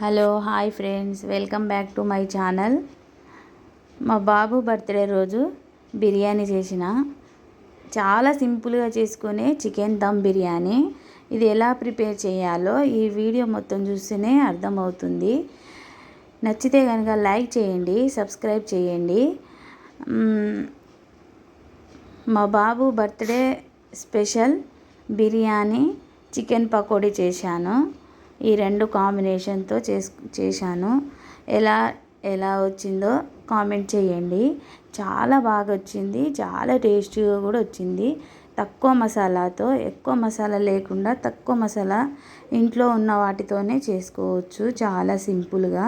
Hello hi friends, welcome back to my channel. మా బాబు birthday రోజు బిర్యానీ చేసిన చాలా సింపుల్గా చేసుకునే చికెన్ దమ్ బిర్యానీ. ఇది ఎలా ప్రిపేర్ చేయాలో ఈ వీడియో మొత్తం చూస్తేనే అర్థమవుతుంది. నచ్చితే కనుక లైక్ చేయండి, సబ్స్క్రైబ్ చేయండి. మా బాబు birthday special biryani, chicken pakodi చేశాను. ఈ రెండు కాంబినేషన్తో చేశాను. ఎలా వచ్చిందో కామెంట్ చేయండి. చాలా బాగా వచ్చింది, చాలా టేస్టీగా కూడా వచ్చింది. తక్కువ మసాలాతో, ఎక్కువ మసాలా లేకుండా తక్కువ మసాలా ఇంట్లో ఉన్న వాటితోనే చేసుకోవచ్చు చాలా సింపుల్గా.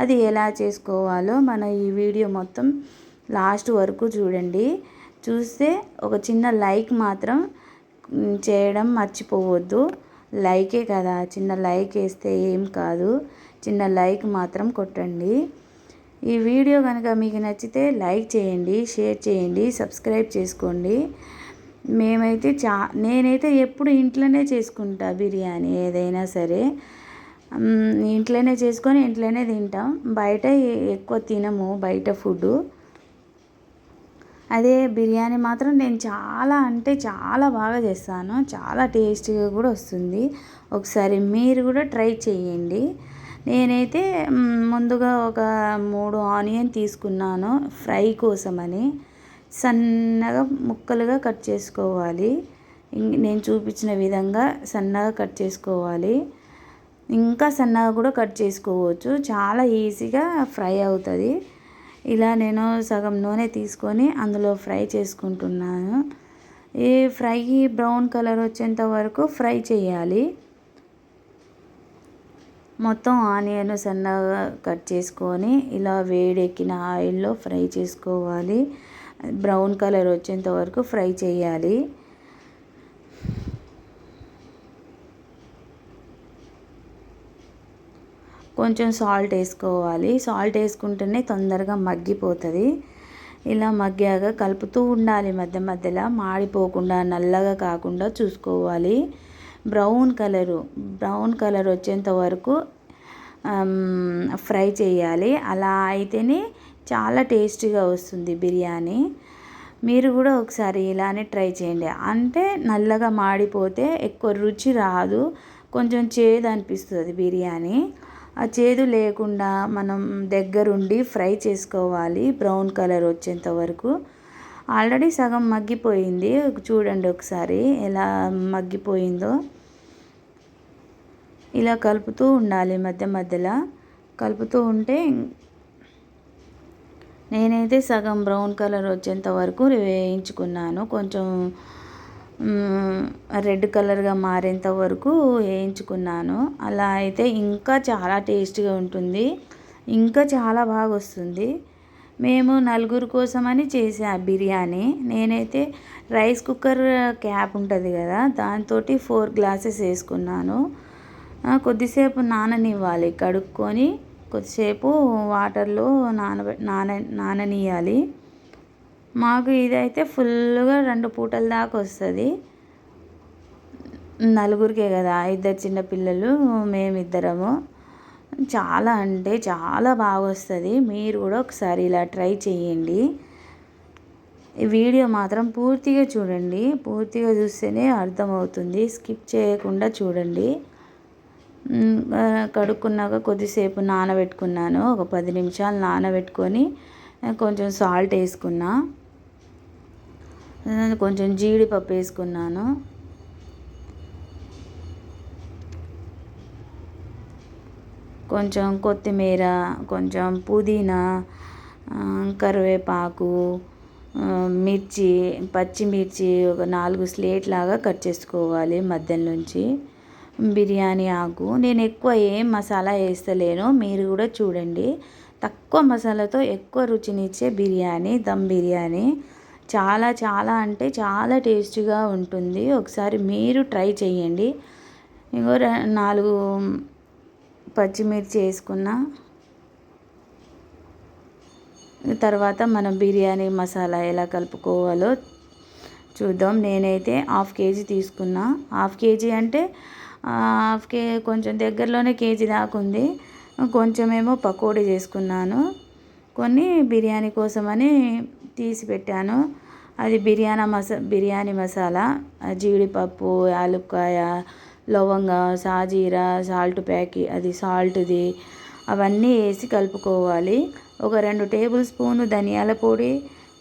అది ఎలా చేసుకోవాలో మన ఈ వీడియో మొత్తం లాస్ట్ వరకు చూడండి. చూస్తే ఒక చిన్న లైక్ మాత్రం చేయడం మర్చిపోవద్దు. లైకే కదా, చిన్న లైక్ వేస్తే ఏం కాదు, చిన్న లైక్ మాత్రం కొట్టండి. ఈ వీడియో కనుక మీకు నచ్చితే లైక్ చేయండి, షేర్ చేయండి, సబ్స్క్రైబ్ చేసుకోండి. నేనైతే ఎప్పుడు ఇంట్లోనే చేసుకుంటా బిర్యానీ. ఏదైనా సరే ఇంట్లోనే చేసుకొని ఇంట్లోనే తింటాం. బయట ఎక్కువ తినము, బయట ఫుడ్. అదే బిర్యానీ మాత్రం నేను చాలా అంటే చాలా బాగా చేస్తాను. చాలా టేస్టీగా కూడా వస్తుంది. ఒకసారి మీరు కూడా ట్రై చేయండి. నేనైతే ముందుగా ఒక 3 ఆనియన్ తీసుకున్నాను ఫ్రై కోసమని. సన్నగా ముక్కలుగా కట్ చేసుకోవాలి. నేను చూపించిన విధంగా సన్నగా కట్ చేసుకోవాలి. ఇంకా సన్నగా కూడా కట్ చేసుకోవచ్చు, చాలా ఈజీగా ఫ్రై అవుతుంది. ఇలా నేను సగం నూనె తీసుకొని అందులో ఫ్రై చేసుకుంటున్నాను. ఈ ఫ్రై బ్రౌన్ కలర్ వచ్చేంత వరకు ఫ్రై చేయాలి. మొత్తం ఆనియన్ సన్నగా కట్ చేసుకొని ఇలా వేడెక్కిన ఆయిల్లో ఫ్రై చేసుకోవాలి. బ్రౌన్ కలర్ వచ్చేంత వరకు ఫ్రై చేయాలి. కొంచెం సాల్ట్ వేసుకోవాలి. సాల్ట్ వేసుకుంటేనే తొందరగా మగ్గిపోతుంది. ఇలా మగ్గాక కలుపుతూ ఉండాలి, మధ్య మధ్యలో మాడిపోకుండా, నల్లగా కాకుండా చూసుకోవాలి. బ్రౌన్ కలర్ వచ్చేంత వరకు ఫ్రై చేయాలి. అలా అయితేనే చాలా టేస్టీగా వస్తుంది బిర్యానీ. మీరు కూడా ఒకసారి ఇలానే ట్రై చేయండి. అంటే నల్లగా మాడిపోతే ఎక్కువ రుచి రాదు, కొంచెం చేదు అనిపిస్తుంది బిర్యానీ. ఆ చేదు లేకుండా మనం దగ్గరుండి ఫ్రై చేసుకోవాలి బ్రౌన్ కలర్ వచ్చేంత వరకు. ఆల్రెడీ సగం మగ్గిపోయింది, చూడండి ఒకసారి ఎలా మగ్గిపోయిందో. ఇలా కలుపుతూ ఉండాలి, మధ్య మధ్యలో కలుపుతూ ఉంటే. నేనైతే సగం బ్రౌన్ కలర్ వచ్చేంత వరకు వేయించుకున్నాను. కొంచెం రెడ్ కలర్గా మారేంత వరకు వేయించుకున్నాను. అలా అయితే ఇంకా చాలా టేస్టీగా ఉంటుంది, ఇంకా చాలా బాగా వస్తుంది. మేము 4 కోసమని చేసా బిర్యానీ. నేనైతే రైస్ కుక్కర్ క్యాప్ ఉంటుంది కదా, దాంతో 4 గ్లాసెస్ వేసుకున్నాను. కొద్దిసేపు నాననివ్వాలి, కడుక్కొని కొద్దిసేపు వాటర్లో నాననియాలి. మాకు ఇదైతే ఫుల్గా 2 పూటల దాకా వస్తుంది. 4కే కదా, 2 చిన్నపిల్లలు, మేమిద్దరము. చాలా అంటే చాలా బాగా వస్తుంది. మీరు కూడా ఒకసారి ఇలా ట్రై చేయండి. ఈ వీడియో మాత్రం పూర్తిగా చూడండి, పూర్తిగా చూస్తేనే అర్థమవుతుంది. స్కిప్ చేయకుండా చూడండి. కడుక్కున్నాక కొద్దిసేపు నానబెట్టుకున్నాను. ఒక 10 నిమిషాలు నానబెట్టుకొని కొంచెం సాల్ట్ వేసుకున్నా, కొంచెం జీడిపప్పు వేసుకున్నాను, కొంచెం కొత్తిమీర, కొంచెం పుదీనా, కరివేపాకు, పచ్చిమిర్చి ఒక 4 స్లేట్ లాగా కట్ చేసుకోవాలి మధ్య నుంచి. బిర్యానీ ఆకు నేను ఎక్కువ ఏం మసాలా వేస్తలేను, మీరు కూడా చూడండి. తక్కువ మసాలాతో ఎక్కువ రుచినిచ్చే బిర్యానీ దమ్ బిర్యానీ. చాలా చాలా అంటే చాలా టేస్టీగా ఉంటుంది. ఒకసారి మీరు ట్రై చేయండి. ఇంకో 4 పచ్చిమిర్చి వేసుకున్న తర్వాత మనం బిర్యానీ మసాలా ఎలా కలుపుకోవాలో చూద్దాం. నేనైతే 1/2 కేజీ తీసుకున్నా. 1/2 కేజీ అంటే కొంచెం దగ్గరలోనే కేజీ దాకా ఉంది. కొంచెమేమో పకోడీ చేసుకున్నాను. కొన్ని బిర్యానీ కోసమని తీసి పెట్టాను. అది బిర్యానీ మసాలా, జీడిపప్పు, యాలుక్కాయ, లవంగ, సాజీరా, సాల్ట్ది అవన్నీ వేసి కలుపుకోవాలి. ఒక 2 టేబుల్ స్పూన్లు ధనియాల పొడి,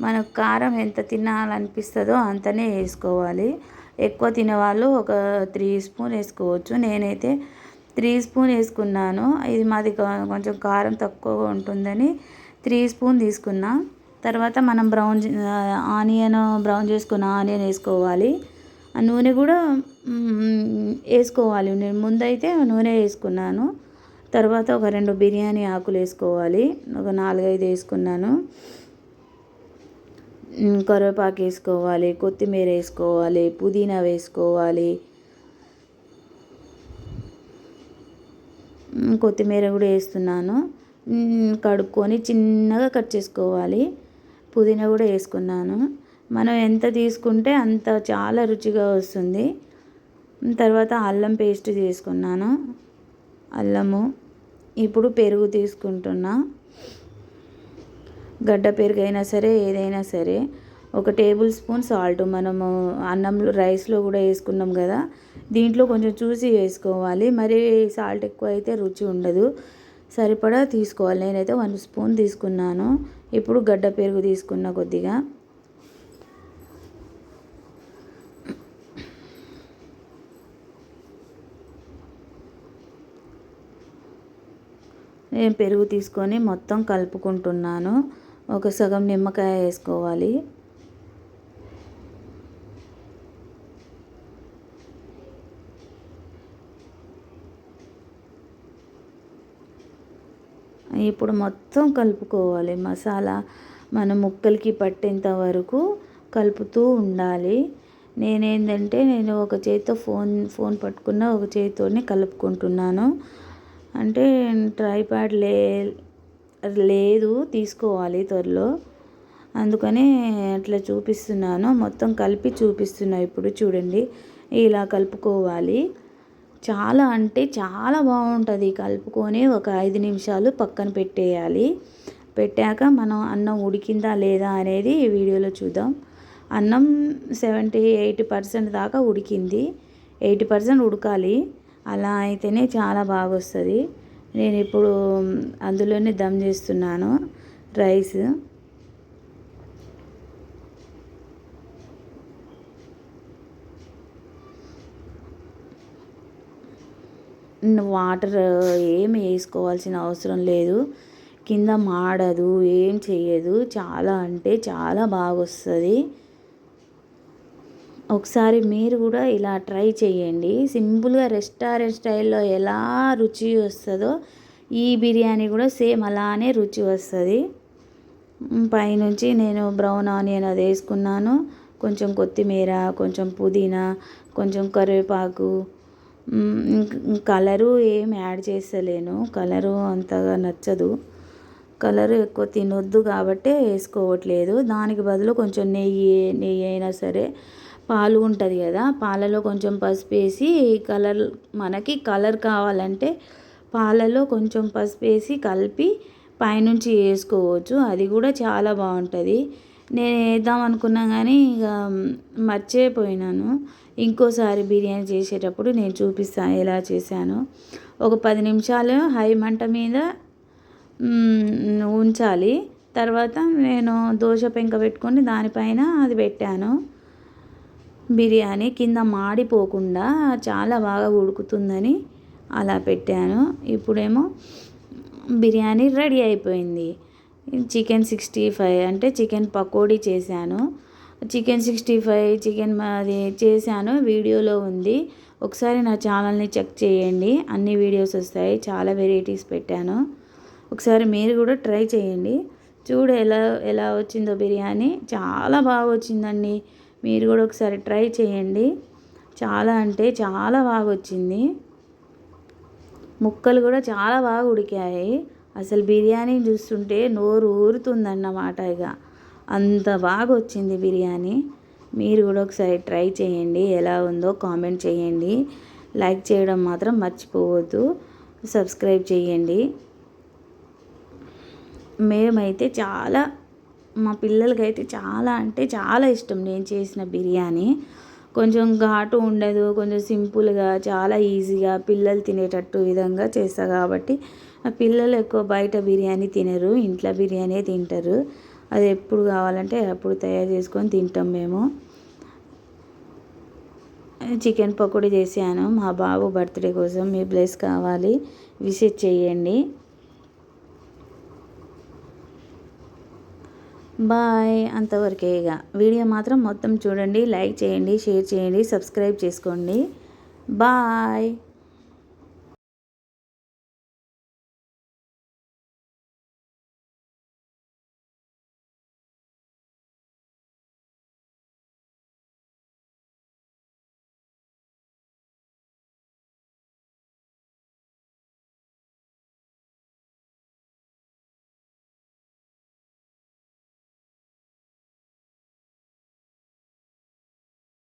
మనకు కారం ఎంత తినాలనిపిస్తుందో అంతనే వేసుకోవాలి. ఎక్కువ తినేవాళ్ళు ఒక 3 స్పూన్ వేసుకోవచ్చు. నేనైతే 3 స్పూన్ వేసుకున్నాను. ఇది మాది కొంచెం కారం తక్కువ ఉంటుందని 3 స్పూన్ తీసుకున్నా. తర్వాత మనం బ్రౌన్ చేసుకున్న ఆనియన్ వేసుకోవాలి. ఆ నూనె కూడా వేసుకోవాలి. నేను ముందైతే నూనె వేసుకున్నాను. తర్వాత ఒక 2 బిర్యానీ ఆకులు వేసుకోవాలి. ఒక 4, 5 వేసుకున్నాను. కరివేపాకు వేసుకోవాలి, కొత్తిమీర వేసుకోవాలి, పుదీనా వేసుకోవాలి. కొత్తిమీర కూడా వేస్తున్నాను. కడుక్కొని చిన్నగా కట్ చేసుకోవాలి. పుదీనా కూడా వేసుకున్నాను. మనం ఎంత తీసుకుంటే అంత చాలా రుచిగా వస్తుంది. తర్వాత అల్లం పేస్ట్ చేసుకున్నాను. అల్లము. ఇప్పుడు పెరుగు తీసుకుంటున్నా. గడ్డ పెరుగు అయినా సరే, ఏదైనా సరే. ఒక టేబుల్ స్పూన్ సాల్ట్, మనము రైస్లో కూడా వేసుకున్నాం కదా, దీంట్లో కొంచెం చూసి వేసుకోవాలి. మరి సాల్ట్ ఎక్కువ అయితే రుచి ఉండదు. సరిపడా తీసుకోవాలి. నేనైతే 1 స్పూన్ తీసుకున్నాను. ఇప్పుడు గడ్డ పెరుగు తీసుకున్నా కొద్దిగా. నేను పెరుగు తీసుకొని మొత్తం కలుపుకుంటున్నాను. ఒక సగం నిమ్మకాయ వేసుకోవాలి. ఇప్పుడు మొత్తం కలుపుకోవాలి. మసాలా మన ముక్కలకి పట్టేంత వరకు కలుపుతూ ఉండాలి. నేను ఒక చేతితో ఫోన్ పట్టుకున్న, ఒక చేతితోనే కలుపుకుంటున్నాను. అంటే ట్రైపాడ్ లేదు, తీసుకోవాలి త్వరలో. అందుకని అట్లా చూపిస్తున్నాను. మొత్తం కలిపి చూపిస్తున్నా. ఇప్పుడు చూడండి, ఇలా కలుపుకోవాలి. చాలా అంటే చాలా బాగుంటుంది. కలుపుకొని ఒక 5 నిమిషాలు పక్కన పెట్టేయాలి. పెట్టాక మనం అన్నం ఉడికిందా లేదా అనేది ఈ వీడియోలో చూద్దాం. అన్నం 70-80% దాకా ఉడికింది. 80% ఉడకాలి. అలా అయితేనే చాలా బాగా వస్తుంది. నేను ఇప్పుడు అందులోనే దమ్ చేస్తున్నాను రైస్. వాటర్ ఏమి వేసుకోవాల్సిన అవసరం లేదు. కింద మాడదు, ఏం చెయ్యదు. చాలా అంటే చాలా బాగా వస్తుంది. ఒకసారి మీరు కూడా ఇలా ట్రై చేయండి. సింపుల్గా రెస్టారెంట్ స్టైల్లో ఎలా రుచి వస్తుందో ఈ బిర్యానీ కూడా సేమ్ అలానే రుచి వస్తుంది. పైనుంచి నేను బ్రౌన్ ఆనియన్ అది వేసుకున్నాను. కొంచెం కొత్తిమీర, కొంచెం పుదీనా, కొంచెం కరివేపాకు. కలరు ఏం యాడ్ చేస్తలేను. కలరు అంతగా నచ్చదు. కలరు ఎక్కువ తినొద్దు కాబట్టి వేసుకోవట్లేదు. దానికి బదులు కొంచెం నెయ్యి అయినా సరే, పాలు ఉంటుంది కదా, పాలలో కొంచెం పసుపు వేసి మనకి కలర్ కావాలంటే పాలలో కొంచెం పసుపు వేసి కలిపి పైనుంచి వేసుకోవచ్చు. అది కూడా చాలా బాగుంటుంది. నేను వేద్దాం అనుకున్నా కానీ ఇక మర్చిపోయినాను. ఇంకోసారి బిర్యానీ చేసేటప్పుడు నేను చూపిస్తాను ఎలా చేశాను. ఒక 10 నిమిషాలు హై మంట మీద ఉంచాలి. తర్వాత నేను దోశ పెంక పెట్టుకొని దానిపైన అది పెట్టాను. బిర్యానీ కింద మాడిపోకుండా చాలా బాగా ఉడుకుతుందని అలా పెట్టాను. ఇప్పుడేమో బిర్యానీ రెడీ అయిపోయింది. చికెన్ 65 అంటే చికెన్ పకోడీ చేశాను. చికెన్ 65 అది చేశాను, వీడియోలో ఉంది. ఒకసారి నా ఛానల్ని చెక్ చేయండి. అన్ని వీడియోస్ వస్తాయి. చాలా వెరైటీస్ పెట్టాను. ఒకసారి మీరు కూడా ట్రై చేయండి. ఎలా వచ్చిందో బిర్యానీ. చాలా బాగా వచ్చిందండి. మీరు కూడా ఒకసారి ట్రై చేయండి. చాలా అంటే చాలా బాగా వచ్చింది. ముక్కలు కూడా చాలా బాగా ఉడికాయి. అసలు బిర్యానీ చూస్తుంటే నోరు ఊరుతుందన్నమాట. ఇక అంత బాగా వచ్చింది బిర్యానీ. మీరు కూడా ఒకసారి ట్రై చేయండి. ఎలా ఉందో కామెంట్ చేయండి. లైక్ చేయడం మాత్రం మర్చిపోవద్దు. సబ్స్క్రైబ్ చేయండి. మేమైతే చాలా మా పిల్లలకైతే చాలా అంటే చాలా ఇష్టం నేను చేసిన బిర్యానీ. కొంచెం ఘాటు ఉండదు, కొంచెం సింపుల్గా చాలా ఈజీగా పిల్లలు తినేటట్టు విధంగా చేస్తా కాబట్టి ఆ పిల్లలు ఎక్కువ బయట బిర్యానీ తినరు, ఇంట్లో బిర్యానీ తింటారు. అది ఎప్పుడు కావాలంటే అప్పుడు తయారు చేసుకొని తింటాం మేము. చికెన్ పకోడీ చేశాను మా బాబు బర్త్డే కోసం. మీ బ్లెస్ కావాలి, విజిట్ చేయండి. బాయ్. అంతవరకే ఇక. వీడియో మాత్రం మొత్తం చూడండి, లైక్ చేయండి, షేర్ చేయండి, సబ్స్క్రైబ్ చేసుకోండి. బాయ్.